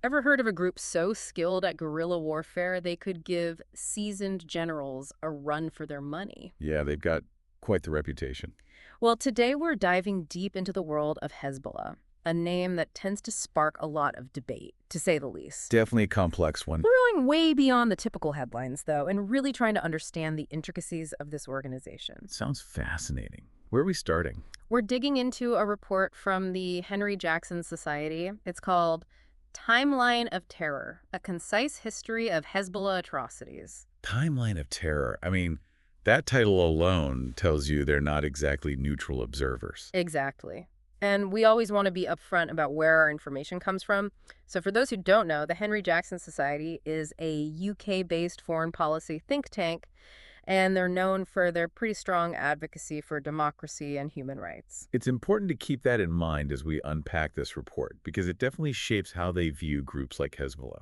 Ever heard of a group so skilled at guerrilla warfare they could give seasoned generals a run for their money? Yeah, they've got quite the reputation. Well, today we're diving deep into the world of Hezbollah, a name that tends to spark a lot of debate, to say the least. Definitely a complex one. We're going way beyond the typical headlines, though, and really trying to understand the intricacies of this organization. Sounds fascinating. Where are we starting? We're digging into a report from the Henry Jackson Society. It's called Timeline of Terror, a concise history of Hezbollah atrocities. Timeline of Terror. I mean, that title alone tells you they're not exactly neutral observers. Exactly. And we always want to be upfront about where our information comes from. So for those who don't know, the Henry Jackson Society is a UK-based foreign policy think tank, and they're known for their pretty strong advocacy for democracy and human rights. It's important to keep that in mind as we unpack this report, because it definitely shapes how they view groups like Hezbollah.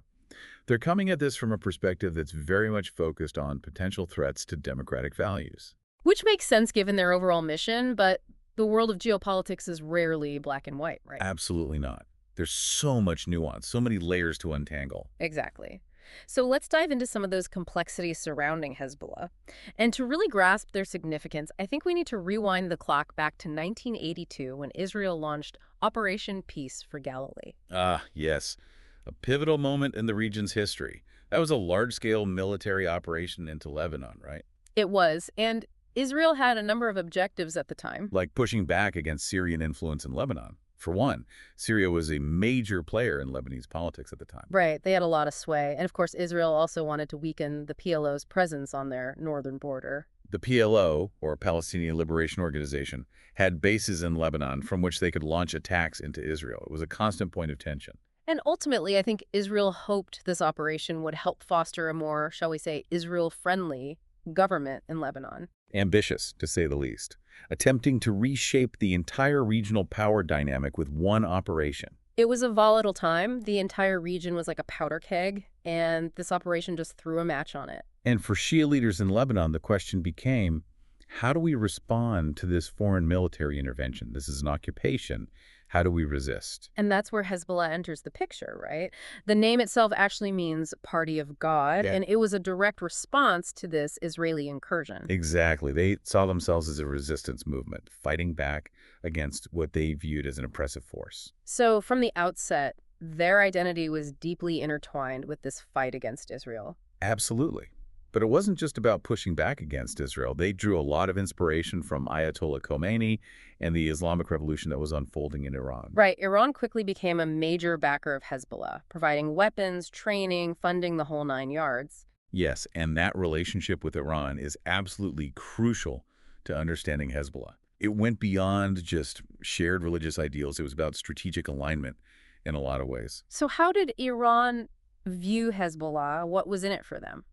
They're coming at this from a perspective that's very much focused on potential threats to democratic values. Which makes sense given their overall mission, but the world of geopolitics is rarely black and white, right? Absolutely not. There's so much nuance, so many layers to untangle. Exactly. So let's dive into some of those complexities surrounding Hezbollah. And to really grasp their significance, I think we need to rewind the clock back to 1982 when Israel launched Operation Peace for Galilee. Ah, yes. A pivotal moment in the region's history. That was a large-scale military operation into Lebanon, right? It was, and Israel had a number of objectives at the time. Like pushing back against Syrian influence in Lebanon. For one, Syria was a major player in Lebanese politics at the time. Right, they had a lot of sway. And of course, Israel also wanted to weaken the PLO's presence on their northern border. The PLO, or Palestinian Liberation Organization, had bases in Lebanon from which they could launch attacks into Israel. It was a constant point of tension. And ultimately, I think Israel hoped this operation would help foster a more, shall we say, Israel-friendly government in Lebanon. Ambitious, to say the least, attempting to reshape the entire regional power dynamic with one operation. It was a volatile time. The entire region was like a powder keg, and this operation just threw a match on it. And for Shia leaders in Lebanon, the question became, how do we respond to this foreign military intervention? This is an occupation. How do we resist? And that's where Hezbollah enters the picture, right? The name itself actually means Party of God, Yeah. and it was a direct response to this Israeli incursion. Exactly. They saw themselves as a resistance movement, fighting back against what they viewed as an oppressive force. So from the outset, their identity was deeply intertwined with this fight against Israel. Absolutely. But it wasn't just about pushing back against Israel. They drew a lot of inspiration from Ayatollah Khomeini and the Islamic Revolution that was unfolding in Iran. Right, Iran quickly became a major backer of Hezbollah, providing weapons, training, funding the whole 9 yards. Yes, and that relationship with Iran is absolutely crucial to understanding Hezbollah. It went beyond just shared religious ideals. It was about strategic alignment in a lot of ways. So how did Iran view Hezbollah? What was in it for them?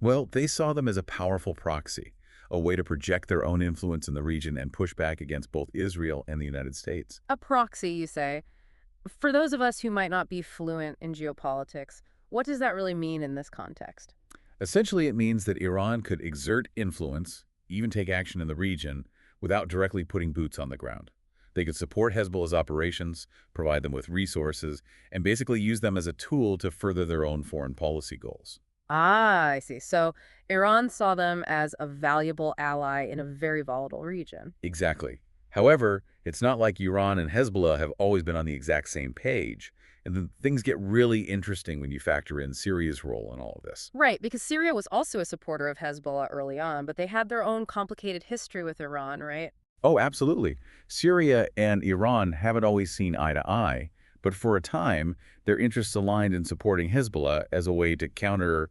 Well, they saw them as a powerful proxy, a way to project their own influence in the region and push back against both Israel and the United States. A proxy, you say. For those of us who might not be fluent in geopolitics, what does that really mean in this context? Essentially, it means that Iran could exert influence, even take action in the region, without directly putting boots on the ground. They could support Hezbollah's operations, provide them with resources, and basically use them as a tool to further their own foreign policy goals. Ah, I see. So Iran saw them as a valuable ally in a very volatile region. Exactly. However, it's not like Iran and Hezbollah have always been on the exact same page. And then things get really interesting when you factor in Syria's role in all of this. Right, because Syria was also a supporter of Hezbollah early on, but they had their own complicated history with Iran, right? Oh, absolutely. Syria and Iran haven't always seen eye to eye, but for a time, their interests aligned in supporting Hezbollah as a way to counter,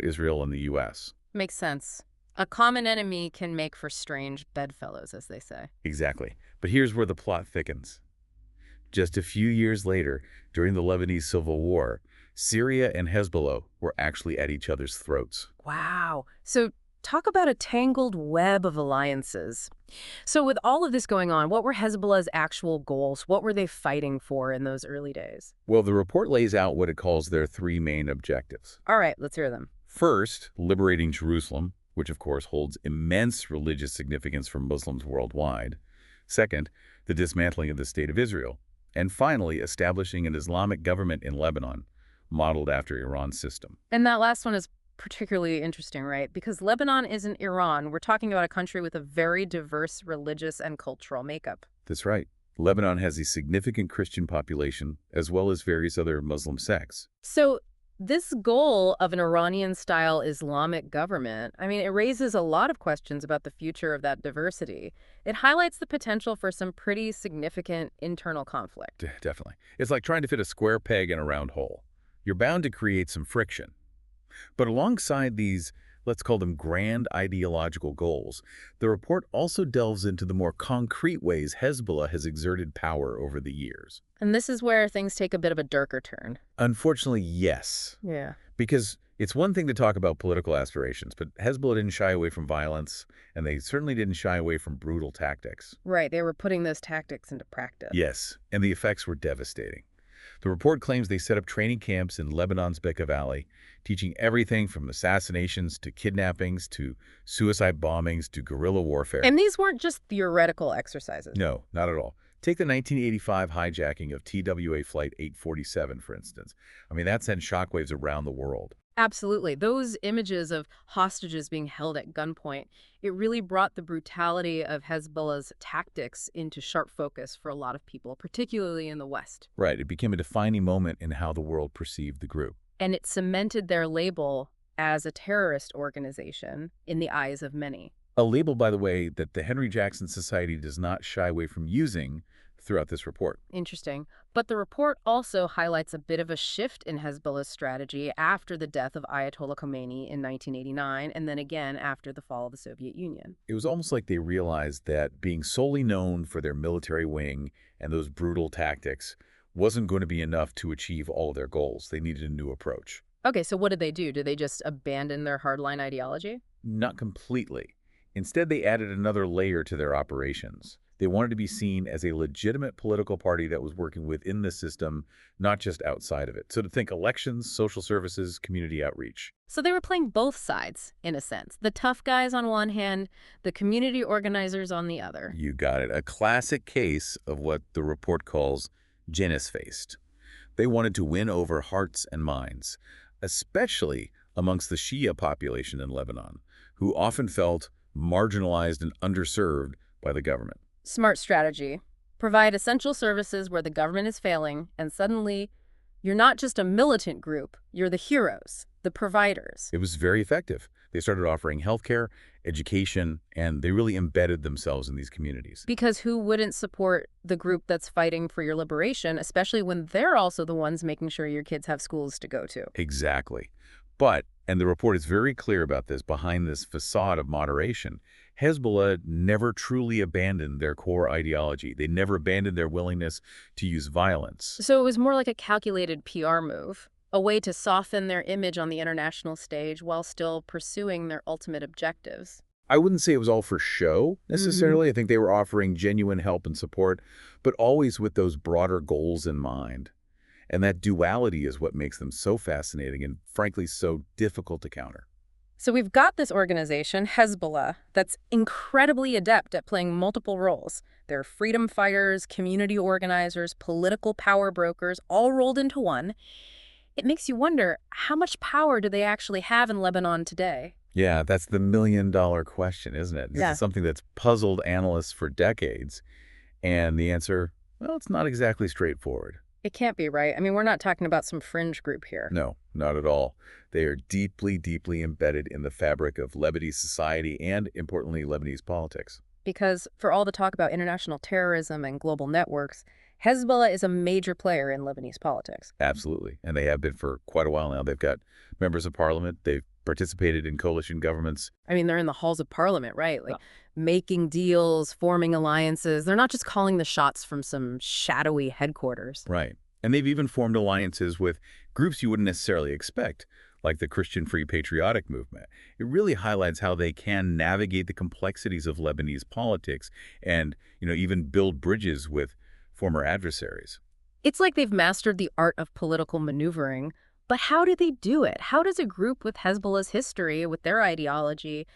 Israel and the U.S. Makes sense. A common enemy can make for strange bedfellows, as they say. Exactly. But here's where the plot thickens. Just a few years later, during the Lebanese Civil War, Syria and Hezbollah were actually at each other's throats. Wow. So talk about a tangled web of alliances. So with all of this going on, what were Hezbollah's actual goals? What were they fighting for in those early days? Well, the report lays out what it calls their three main objectives. All right, let's hear them. First, liberating Jerusalem, which of course holds immense religious significance for Muslims worldwide. Second, the dismantling of the State of Israel. And finally, establishing an Islamic government in Lebanon, modeled after Iran's system. And that last one is particularly interesting, right? Because Lebanon isn't Iran. We're talking about a country with a very diverse religious and cultural makeup. That's right. Lebanon has a significant Christian population, as well as various other Muslim sects. So this goal of an Iranian-style Islamic government, I mean, it raises a lot of questions about the future of that diversity. It highlights the potential for some pretty significant internal conflict. Definitely. It's like trying to fit a square peg in a round hole. You're bound to create some friction. But alongside these, let's call them grand ideological goals, the report also delves into the more concrete ways Hezbollah has exerted power over the years. And this is where things take a bit of a darker turn. Unfortunately, yes. Yeah. Because it's one thing to talk about political aspirations, but Hezbollah didn't shy away from violence, and they certainly didn't shy away from brutal tactics. Right, they were putting those tactics into practice. Yes, and the effects were devastating. The report claims they set up training camps in Lebanon's Bekaa Valley, teaching everything from assassinations to kidnappings to suicide bombings to guerrilla warfare. And these weren't just theoretical exercises. No, not at all. Take the 1985 hijacking of TWA Flight 847, for instance. I mean, that sent shockwaves around the world. Absolutely. Those images of hostages being held at gunpoint, it really brought the brutality of Hezbollah's tactics into sharp focus for a lot of people, particularly in the West. Right, it became a defining moment in how the world perceived the group. And it cemented their label as a terrorist organization in the eyes of many. A label, by the way, that the Henry Jackson Society does not shy away from using throughout this report. Interesting. But the report also highlights a bit of a shift in Hezbollah's strategy after the death of Ayatollah Khomeini in 1989, and then again after the fall of the Soviet Union. It was almost like they realized that being solely known for their military wing and those brutal tactics wasn't going to be enough to achieve all of their goals. They needed a new approach. Okay, so what did they do? Did they just abandon their hardline ideology? Not completely. Instead, they added another layer to their operations. They wanted to be seen as a legitimate political party that was working within the system, not just outside of it. So to think elections, social services, community outreach. So they were playing both sides, in a sense. The tough guys on one hand, the community organizers on the other. You got it. A classic case of what the report calls genus-faced. They wanted to win over hearts and minds, especially amongst the Shia population in Lebanon, who often felt marginalized and underserved by the government. Smart strategy. Provide essential services where the government is failing, and suddenly you're not just a militant group, you're the heroes, the providers. It was very effective. They started offering healthcare, education, and they really embedded themselves in these communities. Because who wouldn't support the group that's fighting for your liberation, especially when they're also the ones making sure your kids have schools to go to? Exactly. But, and the report is very clear about this, behind this facade of moderation, Hezbollah never truly abandoned their core ideology. They never abandoned their willingness to use violence. So it was more like a calculated PR move, a way to soften their image on the international stage while still pursuing their ultimate objectives. I wouldn't say it was all for show, necessarily. I think they were offering genuine help and support, but always with those broader goals in mind. And that duality is what makes them so fascinating and, frankly, so difficult to counter. So we've got this organization, Hezbollah, that's incredibly adept at playing multiple roles. They're freedom fighters, community organizers, political power brokers, all rolled into one. It makes you wonder, how much power do they actually have in Lebanon today? Yeah, that's the million-dollar question, isn't it? This is something that's puzzled analysts for decades. And the answer, well, it's not exactly straightforward. It can't be, right? I mean, we're not talking about some fringe group here. No, not at all. They are deeply, deeply embedded in the fabric of Lebanese society and, importantly, Lebanese politics. Because for all the talk about international terrorism and global networks, Hezbollah is a major player in Lebanese politics. Absolutely. And they have been for quite a while now. They've got members of parliament. They've participated in coalition governments. I mean, they're in the halls of parliament, right? Like making deals, forming alliances. They're not just calling the shots from some shadowy headquarters. Right. And they've even formed alliances with groups you wouldn't necessarily expect, like the Christian Free Patriotic Movement. It really highlights how they can navigate the complexities of Lebanese politics and, even build bridges with former adversaries. It's like they've mastered the art of political maneuvering. But how do they do it? How does a group with Hezbollah's history, with their ideology,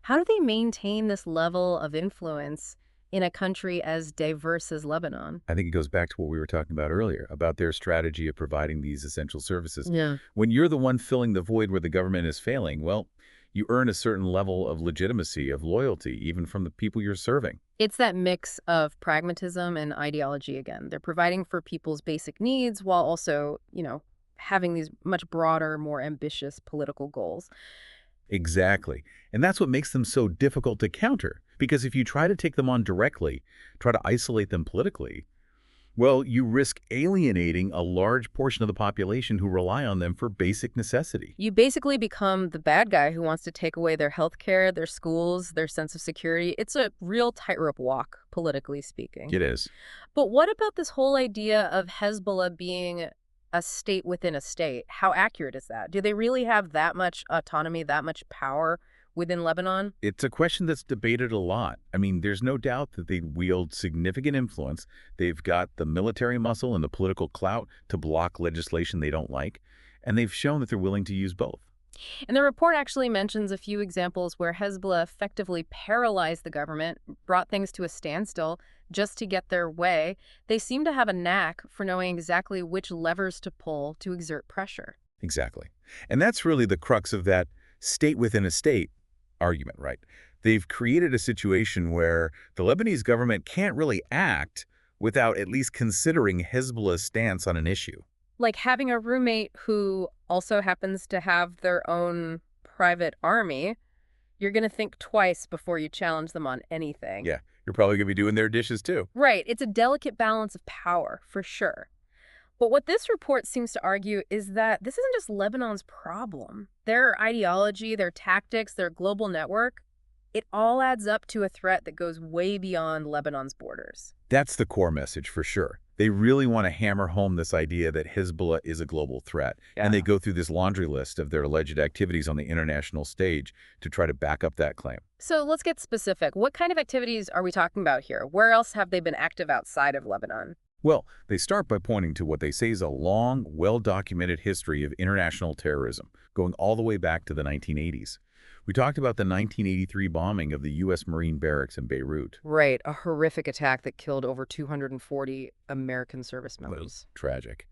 how do they maintain this level of influence in a country as diverse as Lebanon. I think it goes back to what we were talking about earlier, about their strategy of providing these essential services. Yeah. When you're the one filling the void where the government is failing, well, you earn a certain level of legitimacy, of loyalty, even from the people you're serving. It's that mix of pragmatism and ideology again. They're providing for people's basic needs while also, having these much broader, more ambitious political goals. Exactly. And that's what makes them so difficult to counter. Because if you try to take them on directly, try to isolate them politically, well, you risk alienating a large portion of the population who rely on them for basic necessity. You basically become the bad guy who wants to take away their health care, their schools, their sense of security. It's a real tightrope walk, politically speaking. It is. But what about this whole idea of Hezbollah being a state within a state? How accurate is that? Do they really have that much autonomy, that much power within Lebanon? It's a question that's debated a lot. I mean, there's no doubt that they wield significant influence. They've got the military muscle and the political clout to block legislation they don't like, and they've shown that they're willing to use both. And the report actually mentions a few examples where Hezbollah effectively paralyzed the government, brought things to a standstill just to get their way. They seem to have a knack for knowing exactly which levers to pull to exert pressure. Exactly. And that's really the crux of that state within a state argument, right? They've created a situation where the Lebanese government can't really act without at least considering Hezbollah's stance on an issue. Like having a roommate who also happens to have their own private army, you're going to think twice before you challenge them on anything. Yeah, you're probably going to be doing their dishes too. Right. It's a delicate balance of power, for sure. But what this report seems to argue is that this isn't just Lebanon's problem. Their ideology, their tactics, their global network, it all adds up to a threat that goes way beyond Lebanon's borders. That's the core message for sure. They really want to hammer home this idea that Hezbollah is a global threat. Yeah. And they go through this laundry list of their alleged activities on the international stage to try to back up that claim. So let's get specific. What kind of activities are we talking about here? Where else have they been active outside of Lebanon? Well, they start by pointing to what they say is a long, well-documented history of international terrorism, going all the way back to the 1980s. We talked about the 1983 bombing of the U.S. Marine barracks in Beirut. Right, a horrific attack that killed over 240 American service members. Tragic.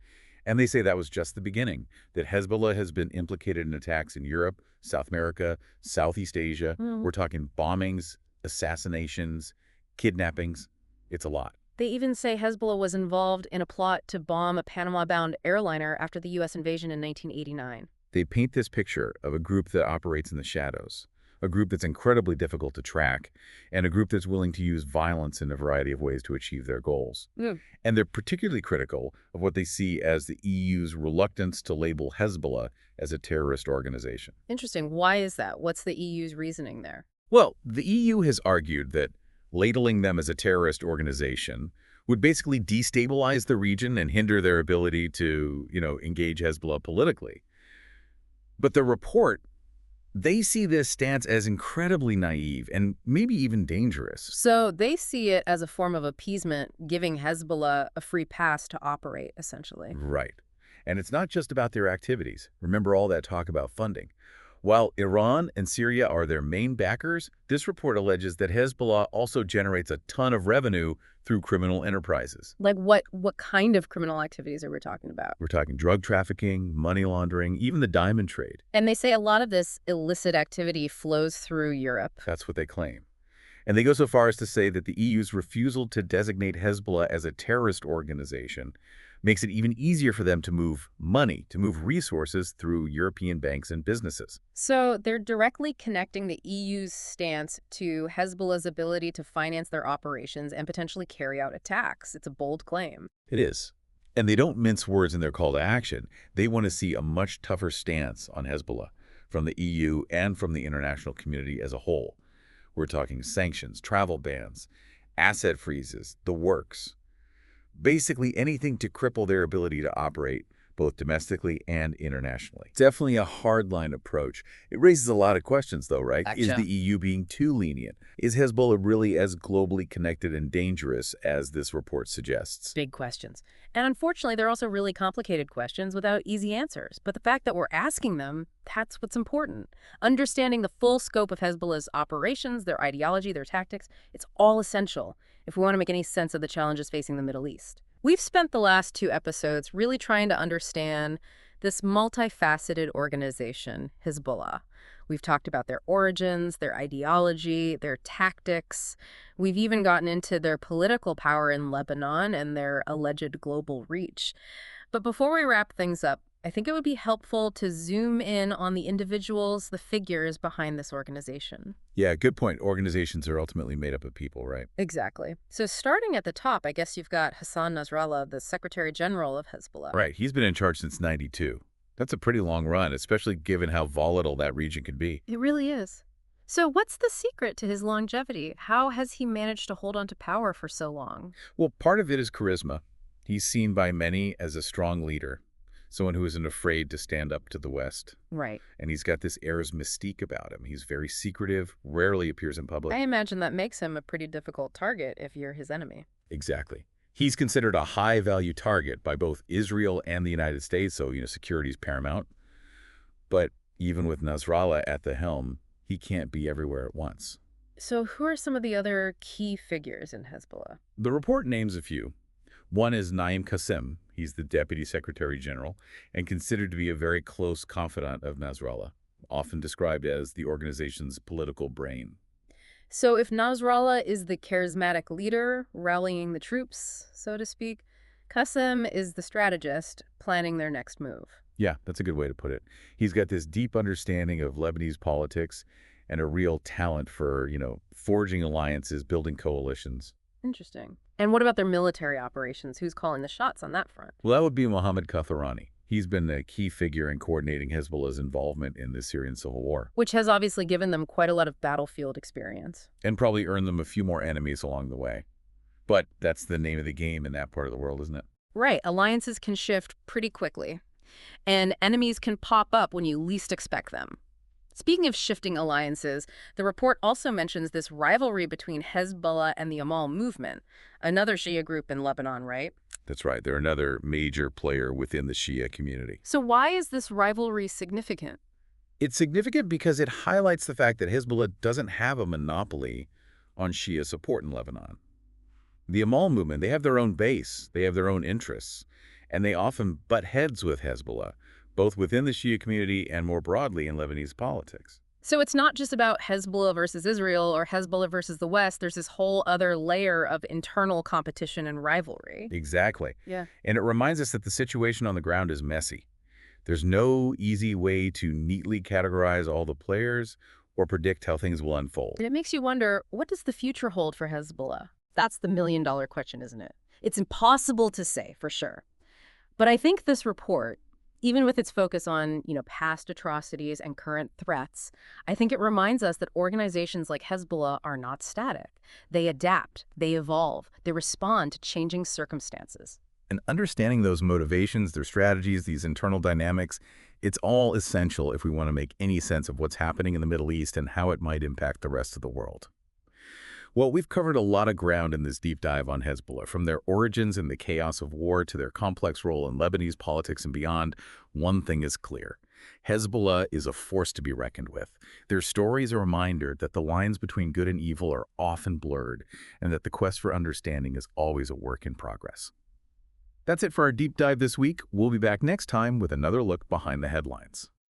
And they say that was just the beginning, that Hezbollah has been implicated in attacks in Europe, South America, Southeast Asia. We're talking bombings, assassinations, kidnappings. It's a lot. They even say Hezbollah was involved in a plot to bomb a Panama-bound airliner after the U.S. invasion in 1989. They paint this picture of a group that operates in the shadows, a group that's incredibly difficult to track, and a group that's willing to use violence in a variety of ways to achieve their goals. And they're particularly critical of what they see as the EU's reluctance to label Hezbollah as a terrorist organization. Interesting. Why is that? What's the EU's reasoning there? Well, the EU has argued that labeling them as a terrorist organization would basically destabilize the region and hinder their ability to, engage Hezbollah politically. But the report, they see this stance as incredibly naive and maybe even dangerous. So they see it as a form of appeasement, giving Hezbollah a free pass to operate, essentially. Right. And it's not just about their activities. Remember all that talk about funding. While Iran and Syria are their main backers, this report alleges that Hezbollah also generates a ton of revenue through criminal enterprises. Like what kind of criminal activities are we talking about? We're talking drug trafficking, money laundering, even the diamond trade. And they say a lot of this illicit activity flows through Europe. That's what they claim. And they go so far as to say that the EU's refusal to designate Hezbollah as a terrorist organization makes it even easier for them to move money, to move resources through European banks and businesses. So they're directly connecting the EU's stance to Hezbollah's ability to finance their operations and potentially carry out attacks. It's a bold claim. It is. And they don't mince words in their call to action. They want to see a much tougher stance on Hezbollah from the EU and from the international community as a whole. We're talking sanctions, travel bans, asset freezes, the works. Basically anything to cripple their ability to operate, both domestically and internationally. Definitely a hardline approach. It raises a lot of questions, though, right? Is the Gotcha. EU being too lenient? Is Hezbollah really as globally connected and dangerous as this report suggests? Big questions. And unfortunately, they're also really complicated questions without easy answers. But the fact that we're asking them, that's what's important. Understanding the full scope of Hezbollah's operations, their ideology, their tactics, it's all essential if we want to make any sense of the challenges facing the Middle East. We've spent the last two episodes really trying to understand this multifaceted organization, Hezbollah. We've talked about their origins, their ideology, their tactics. We've even gotten into their political power in Lebanon and their alleged global reach. But before we wrap things up, I think it would be helpful to zoom in on the individuals, the figures behind this organization. Yeah, good point. Organizations are ultimately made up of people, right? Exactly. So starting at the top, I guess you've got Hassan Nasrallah, the Secretary General of Hezbollah. Right. He's been in charge since '92. That's a pretty long run, especially given how volatile that region can be. It really is. So what's the secret to his longevity? How has he managed to hold on to power for so long? Well, part of it is charisma. He's seen by many as a strong leader, someone who isn't afraid to stand up to the West. Right. And he's got this air's mystique about him. He's very secretive, rarely appears in public. I imagine that makes him a pretty difficult target if you're his enemy. Exactly. He's considered a high-value target by both Israel and the United States, so, security is paramount. But even with Nasrallah at the helm, he can't be everywhere at once. So who are some of the other key figures in Hezbollah? The report names a few. One is Naim Qassem. He's the Deputy Secretary General and considered to be a very close confidant of Nasrallah, often described as the organization's political brain. So if Nasrallah is the charismatic leader, rallying the troops, so to speak, Qassem is the strategist, planning their next move. Yeah, that's a good way to put it. He's got this deep understanding of Lebanese politics and a real talent for, forging alliances, building coalitions. Interesting. And what about their military operations? Who's calling the shots on that front? Well, that would be Mohammad Katharani. He's been a key figure in coordinating Hezbollah's involvement in the Syrian civil war, Which has obviously given them quite a lot of battlefield experience. and probably earned them a few more enemies along the way. But that's the name of the game in that part of the world, isn't it? Right. Alliances can shift pretty quickly, and enemies can pop up when you least expect them. Speaking of shifting alliances, the report also mentions this rivalry between Hezbollah and the Amal movement, another Shia group in Lebanon, right? That's right. They're another major player within the Shia community. So why is this rivalry significant? It's significant because it highlights the fact that Hezbollah doesn't have a monopoly on Shia support in Lebanon. The Amal movement, they have their own base, they have their own interests, and they often butt heads with Hezbollah, both within the Shia community and more broadly in Lebanese politics. So it's not just about Hezbollah versus Israel or Hezbollah versus the West. There's this whole other layer of internal competition and rivalry. Exactly. Yeah. And it reminds us that the situation on the ground is messy. There's no easy way to neatly categorize all the players or predict how things will unfold. And it makes you wonder, what does the future hold for Hezbollah? That's the million-dollar question, isn't it? It's impossible to say for sure. But I think this report, even with its focus on, past atrocities and current threats, I think it reminds us that organizations like Hezbollah are not static. They adapt, they evolve, they respond to changing circumstances. And understanding those motivations, their strategies, these internal dynamics, it's all essential if we want to make any sense of what's happening in the Middle East and how it might impact the rest of the world. Well, we've covered a lot of ground in this deep dive on Hezbollah, from their origins in the chaos of war to their complex role in Lebanese politics and beyond. One thing is clear. Hezbollah is a force to be reckoned with. Their story is a reminder that the lines between good and evil are often blurred, and that the quest for understanding is always a work in progress. That's it for our deep dive this week. We'll be back next time with another look behind the headlines.